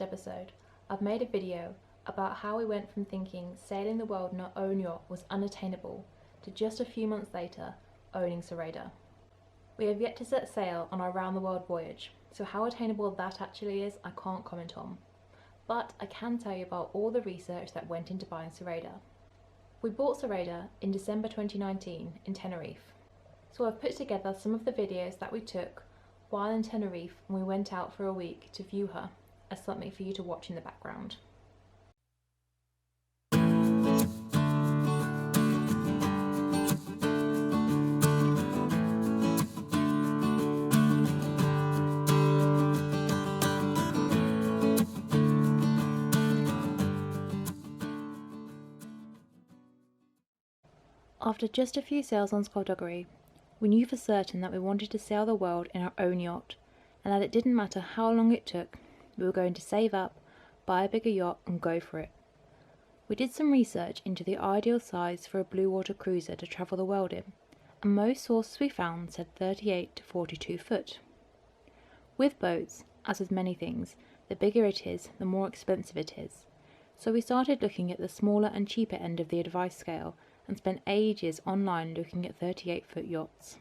episode, I've made a video about how we went from thinking sailing the world in our own yacht was unattainable to just a few months later owning Sareda. We have yet to set sail on our round the world voyage, so how attainable that actually is I can't comment on. But I can tell you about all the research that went into buying Sareda. We bought Sareda in December 2019 in Tenerife. So I've put together some of the videos that we took while in Tenerife when we went out for a week to view her as something for you to watch in the background. After just a few sails on Skullduggery, we knew for certain that we wanted to sail the world in our own yacht, and that it didn't matter how long it took, we were going to save up, buy a bigger yacht and go for it. We did some research into the ideal size for a bluewater cruiser to travel the world in, and most sources we found said 38 to 42 foot. With boats, as with many things, the bigger it is, the more expensive it is. So we started looking at the smaller and cheaper end of the advice scale and spent ages online looking at 38-foot yachts.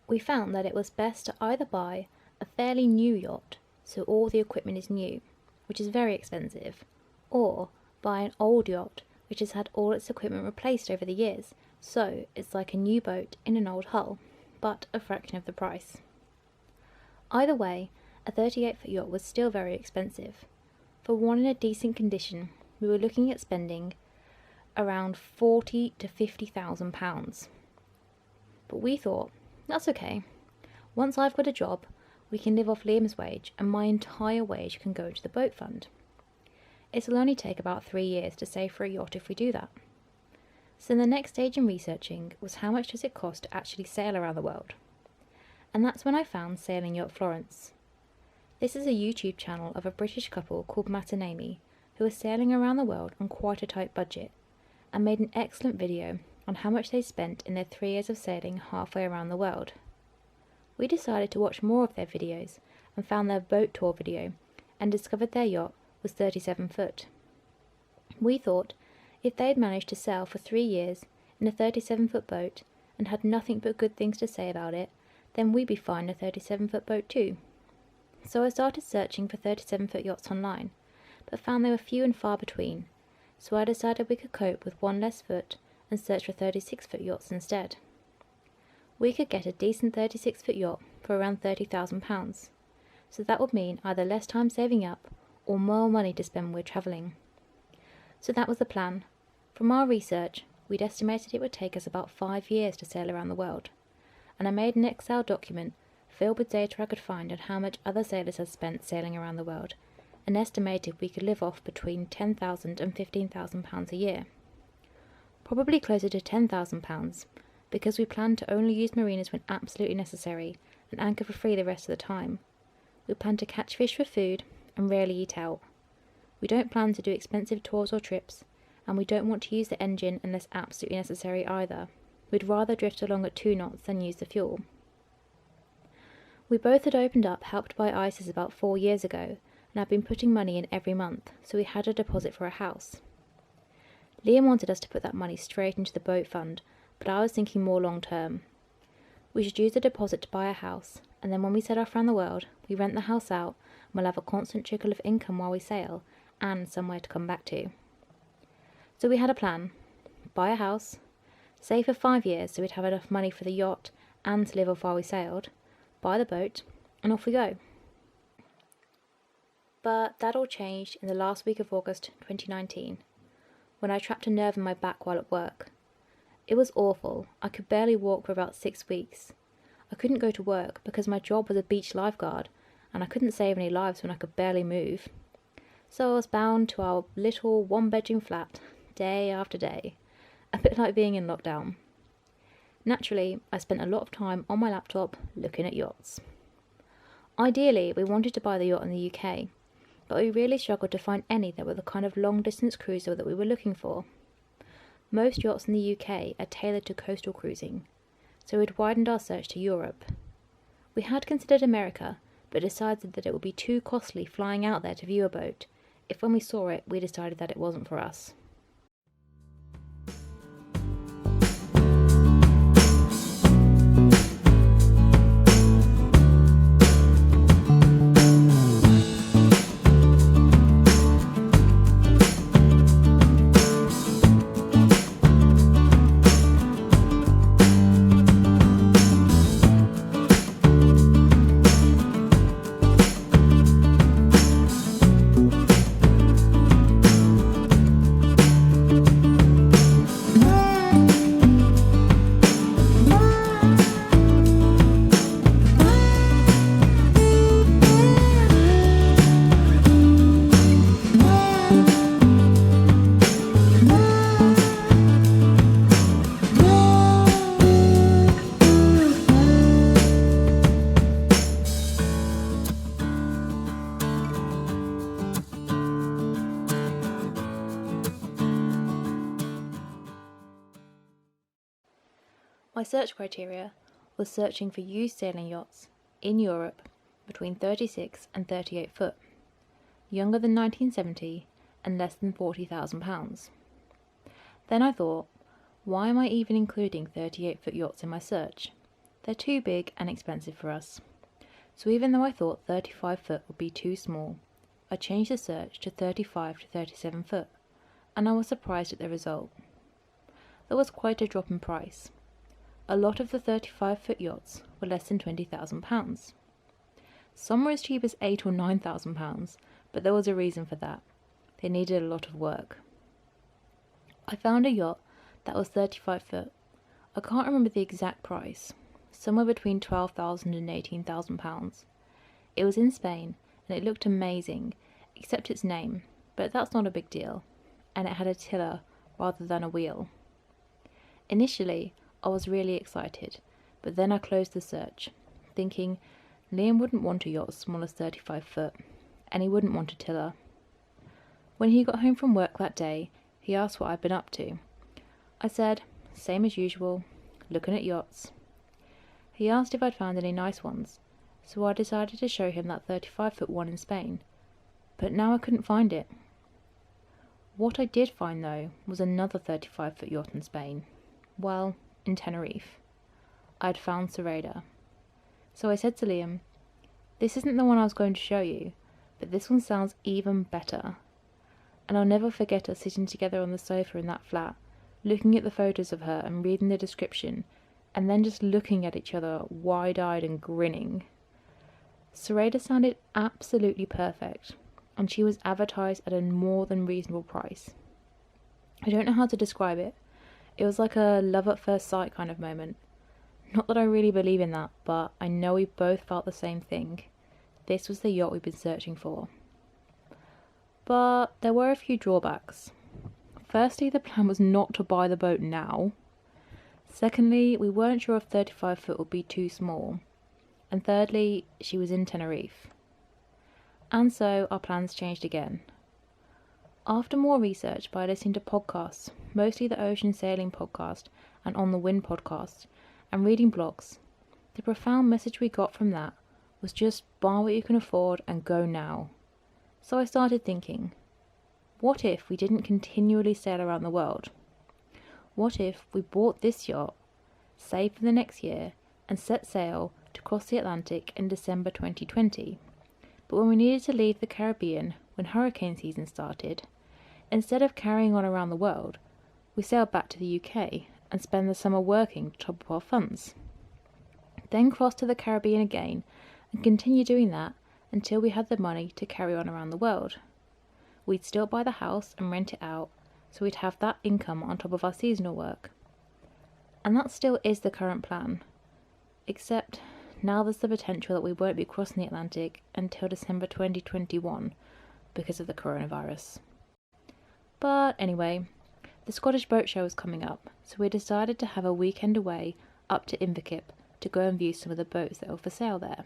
We found that it was best to either buy a fairly new yacht, so all the equipment is new, which is very expensive, or buy an old yacht which has had all its equipment replaced over the years, so it's like a new boat in an old hull, but a fraction of the price. Either way, a 38-foot yacht was still very expensive. For one in a decent condition, we were looking at spending around £40,000 to £50,000. But we thought, that's okay. Once I've got a job, we can live off Liam's wage, and my entire wage can go to the boat fund. It'll only take about 3 years to save for a yacht if we do that. So the next stage in researching was how much does it cost to actually sail around the world? And that's when I found Sailing Yacht Florence. This is a YouTube channel of a British couple called Matt and Amy, who are sailing around the world on quite a tight budget, and made an excellent video on how much they spent in their 3 years of sailing halfway around the world. We decided to watch more of their videos and found their boat tour video and discovered their yacht was 37 foot. We thought if they had managed to sail for 3 years in a 37-foot boat and had nothing but good things to say about it, then we'd be fine in a 37-foot boat too. So I started searching for 37-foot yachts online, but found they were few and far between, so I decided we could cope with one less foot and search for 36-foot yachts instead. We could get a decent 36-foot yacht for around £30,000, so that would mean either less time saving up or more money to spend when we're travelling. So that was the plan. From our research, we'd estimated it would take us about 5 years to sail around the world, and I made an Excel document filled with data I could find on how much other sailors had spent sailing around the world, and estimated we could live off between £10,000 and £15,000 a year. Probably closer to £10,000, because we planned to only use marinas when absolutely necessary and anchor for free the rest of the time. We planned to catch fish for food and rarely eat out. We don't plan to do expensive tours or trips, and we don't want to use the engine unless absolutely necessary either. We'd rather drift along at 2 knots than use the fuel. We both had opened up Helped by ISIS about 4 years ago, and had been putting money in every month, so we had a deposit for a house. Liam wanted us to put that money straight into the boat fund, but I was thinking more long term. We should use the deposit to buy a house, and then when we set off around the world, we rent the house out, and we'll have a constant trickle of income while we sail, and somewhere to come back to. So we had a plan. Buy a house, save for 5 years so we'd have enough money for the yacht and to live off while we sailed, buy the boat, and off we go. But that all changed in the last week of August 2019, when I trapped a nerve in my back while at work. It was awful. I could barely walk for about 6 weeks. I couldn't go to work because my job was a beach lifeguard, and I couldn't save any lives when I could barely move. So I was bound to our little 1-bedroom flat, day after day, a bit like being in lockdown. Naturally, I spent a lot of time on my laptop looking at yachts. Ideally, we wanted to buy the yacht in the UK, but we really struggled to find any that were the kind of long-distance cruiser that we were looking for. Most yachts in the UK are tailored to coastal cruising, so we'd widened our search to Europe. We had considered America, but decided that it would be too costly flying out there to view a boat, if when we saw it we decided that it wasn't for us. My search criteria was searching for used sailing yachts in Europe between 36 and 38 foot, younger than 1970 and less than £40,000. Then I thought, why am I even including 38 foot yachts in my search? They're too big and expensive for us. So even though I thought 35 foot would be too small, I changed the search to 35 to 37 foot, and I was surprised at the result. There was quite a drop in price. A lot of the 35-foot yachts were less than £20,000. Some were as cheap as £8,000 or £9,000, but there was a reason for that. They needed a lot of work. I found a yacht that was 35 foot. I can't remember the exact price, somewhere between £12,000 and £18,000. It was in Spain, and it looked amazing, except its name, but that's not a big deal, and it had a tiller rather than a wheel. Initially, I was really excited, but then I closed the search, thinking Liam wouldn't want a yacht as small as 35 foot, and he wouldn't want a tiller. When he got home from work that day, he asked what I'd been up to. I said, same as usual, looking at yachts. He asked if I'd found any nice ones, so I decided to show him that 35-foot one in Spain, but now I couldn't find it. What I did find, though, was another 35-foot yacht in Spain. Well, in Tenerife. I'd found Sareda. So I said to Liam, this isn't the one I was going to show you, but this one sounds even better. And I'll never forget us sitting together on the sofa in that flat, looking at the photos of her and reading the description, and then just looking at each other wide-eyed and grinning. Sareda sounded absolutely perfect, and she was advertised at a more than reasonable price. I don't know how to describe it. It was like a love at first sight kind of moment. Not that I really believe in that, but I know we both felt the same thing. This was the yacht we'd been searching for. But there were a few drawbacks. Firstly, the plan was not to buy the boat now. Secondly, we weren't sure if 35 foot would be too small. And thirdly, she was in Tenerife. And so our plans changed again. After more research by listening to podcasts, mostly the Ocean Sailing podcast and On the Wind podcast, and reading blogs, the profound message we got from that was just buy what you can afford and go now. So I started thinking, what if we didn't continually sail around the world? What if we bought this yacht, saved for the next year, and set sail to cross the Atlantic in December 2020? But when we needed to leave the Caribbean when hurricane season started, instead of carrying on around the world, we sailed back to the UK and spent the summer working to top up our funds. Then crossed to the Caribbean again and continued doing that until we had the money to carry on around the world. We'd still buy the house and rent it out, so we'd have that income on top of our seasonal work. And that still is the current plan, except now there's the potential that we won't be crossing the Atlantic until December 2021 because of the coronavirus. But anyway, the Scottish Boat Show was coming up, so we decided to have a weekend away up to Inverkip to go and view some of the boats that were for sale there.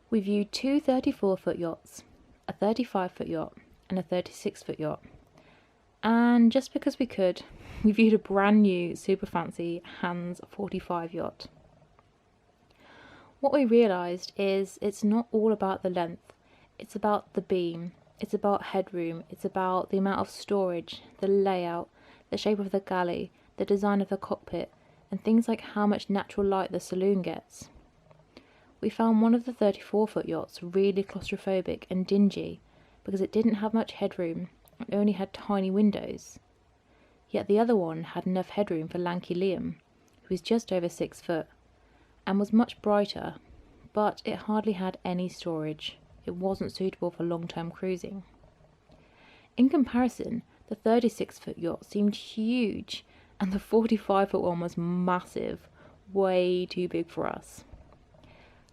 We viewed two 34-foot yachts, a 35-foot yacht, and a 36-foot yacht. And just because we could, we viewed a brand new, super fancy Hans 45 yacht. What we realised is it's not all about the length, it's about the beam, it's about headroom, it's about the amount of storage, the layout, the shape of the galley, the design of the cockpit, and things like how much natural light the saloon gets. We found one of the 34-foot yachts really claustrophobic and dingy because it didn't have much headroom and only had tiny windows. Yet the other one had enough headroom for lanky Liam, who was just over 6 foot, and was much brighter, but it hardly had any storage. It wasn't suitable for long-term cruising. In comparison, the 36-foot yacht seemed huge, and the 45-foot one was massive, way too big for us.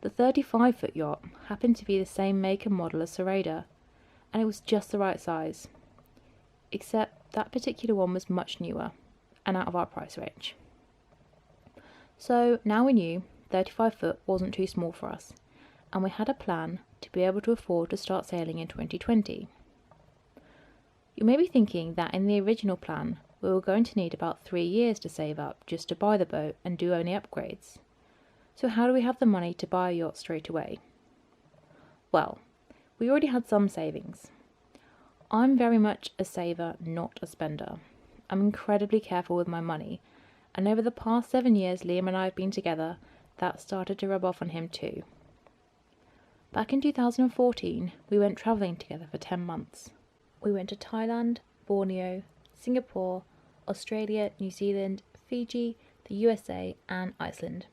The 35-foot yacht happened to be the same make and model as Sareda, and it was just the right size, except that particular one was much newer and out of our price range. So now we knew 35 foot wasn't too small for us, and we had a plan to be able to afford to start sailing in 2020. You may be thinking that in the original plan we were going to need about 3 years to save up just to buy the boat and do only upgrades. So how do we have the money to buy a yacht straight away? Well, we already had some savings. I'm very much a saver, not a spender. I'm incredibly careful with my money, and over the past 7 years Liam and I have been together, that started to rub off on him too. Back in 2014, we went travelling together for 10 months. We went to Thailand, Borneo, Singapore, Australia, New Zealand, Fiji, the USA and Iceland.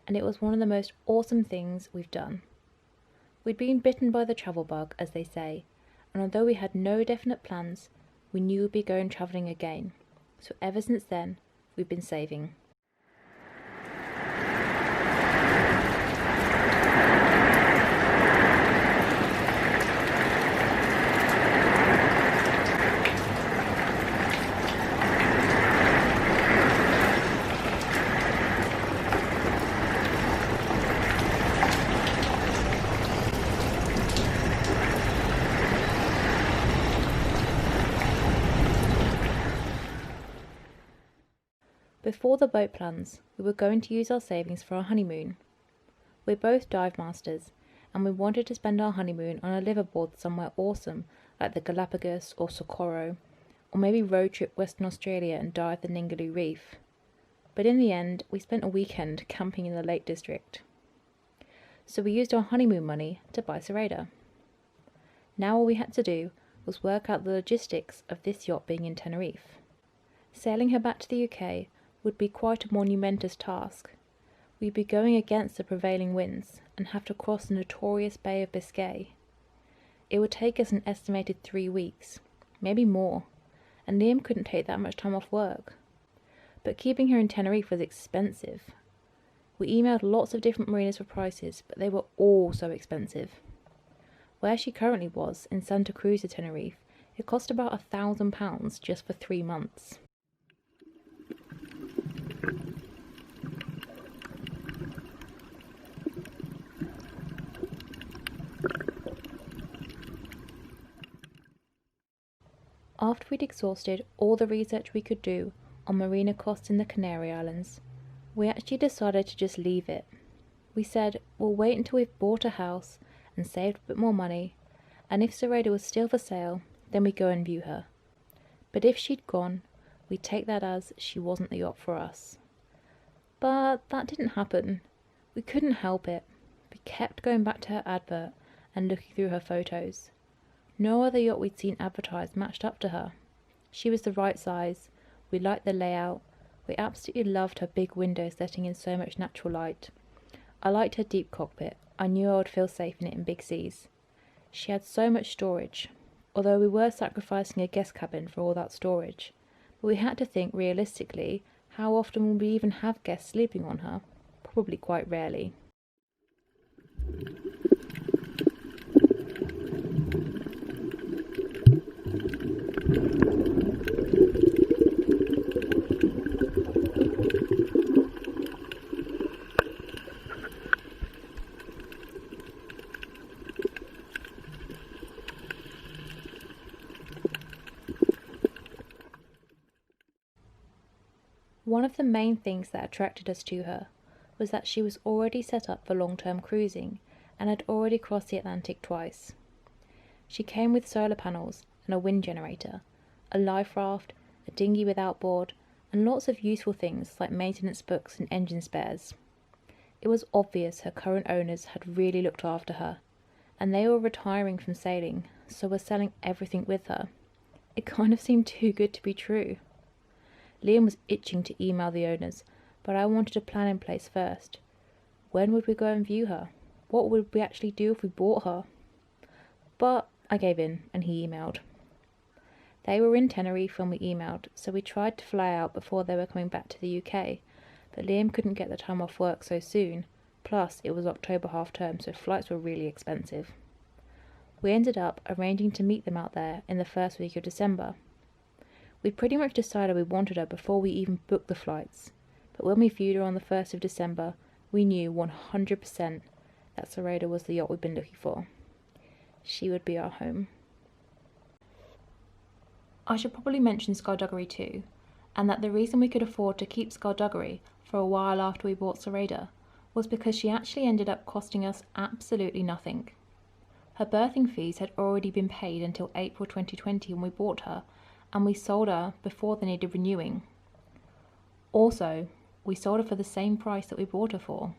And it was one of the most awesome things we've done. We'd been bitten by the travel bug, as they say, and although we had no definite plans, we knew we'd be going travelling again. So ever since then, we've been saving. Before the boat plans, we were going to use our savings for our honeymoon. We're both dive masters, and we wanted to spend our honeymoon on a liveaboard somewhere awesome like the Galapagos or Socorro, or maybe road trip Western Australia and dive the Ningaloo Reef. But in the end, we spent a weekend camping in the Lake District. So we used our honeymoon money to buy Sareda. Now all we had to do was work out the logistics of this yacht being in Tenerife. Sailing her back to the UK would be quite a monumentous task. We'd be going against the prevailing winds and have to cross the notorious Bay of Biscay. It would take us an estimated 3 weeks, maybe more, and Liam couldn't take that much time off work. But keeping her in Tenerife was expensive. We emailed lots of different marinas for prices, but they were all so expensive. Where she currently was, in Santa Cruz de Tenerife, it cost about £1,000 just for 3 months. After we'd exhausted all the research we could do on marina costs in the Canary Islands, we actually decided to just leave it. We said, we'll wait until we've bought a house and saved a bit more money, and if Sareda was still for sale, then we'd go and view her. But if she'd gone, we'd take that as she wasn't the yacht for us. But that didn't happen. We couldn't help it. We kept going back to her advert and looking through her photos. No other yacht we'd seen advertised matched up to her. She was the right size, we liked the layout, we absolutely loved her big windows letting in so much natural light. I liked her deep cockpit, I knew I would feel safe in it in big seas. She had so much storage, although we were sacrificing a guest cabin for all that storage. But we had to think realistically, how often would we even have guests sleeping on her? Probably quite rarely. One of the main things that attracted us to her was that she was already set up for long-term cruising and had already crossed the Atlantic twice. She came with solar panels and a wind generator, a life raft, a dinghy with outboard, and lots of useful things like maintenance books and engine spares. It was obvious her current owners had really looked after her, and they were retiring from sailing, so were selling everything with her. It kind of seemed too good to be true. Liam was itching to email the owners, but I wanted a plan in place first. When would we go and view her? What would we actually do if we bought her? But I gave in, and he emailed. They were in Tenerife when we emailed, so we tried to fly out before they were coming back to the UK, but Liam couldn't get the time off work so soon, plus it was October half term, so flights were really expensive. We ended up arranging to meet them out there in the first week of December. We pretty much decided we wanted her before we even booked the flights, but when we viewed her on the 1st of December, we knew 100% that Sareda was the yacht we'd been looking for. She would be our home. I should probably mention Skullduggery too, and that the reason we could afford to keep Skullduggery for a while after we bought Sareda was because she actually ended up costing us absolutely nothing. Her berthing fees had already been paid until April 2020 when we bought her, and we sold her before they needed renewing. Also, we sold her for the same price that we bought her for.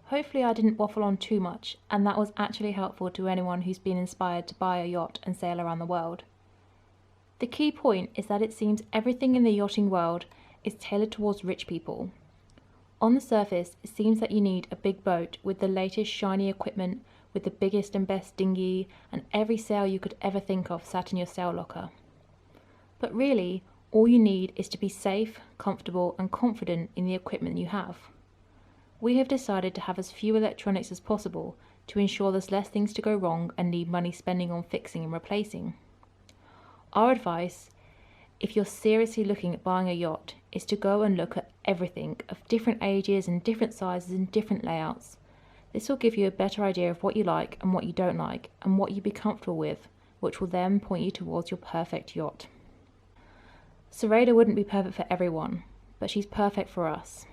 Hopefully I didn't waffle on too much, and that was actually helpful to anyone who's been inspired to buy a yacht and sail around the world. The key point is that it seems everything in the yachting world is tailored towards rich people. On the surface, it seems that you need a big boat with the latest shiny equipment, with the biggest and best dinghy, and every sail you could ever think of sat in your sail locker. But really, all you need is to be safe, comfortable, and confident in the equipment you have. We have decided to have as few electronics as possible to ensure there's less things to go wrong and need money spending on fixing and replacing. Our advice, if you're seriously looking at buying a yacht, is to go and look at everything of different ages and different sizes and different layouts. This will give you a better idea of what you like and what you don't like and what you'd be comfortable with, which will then point you towards your perfect yacht. Sareda wouldn't be perfect for everyone, but she's perfect for us.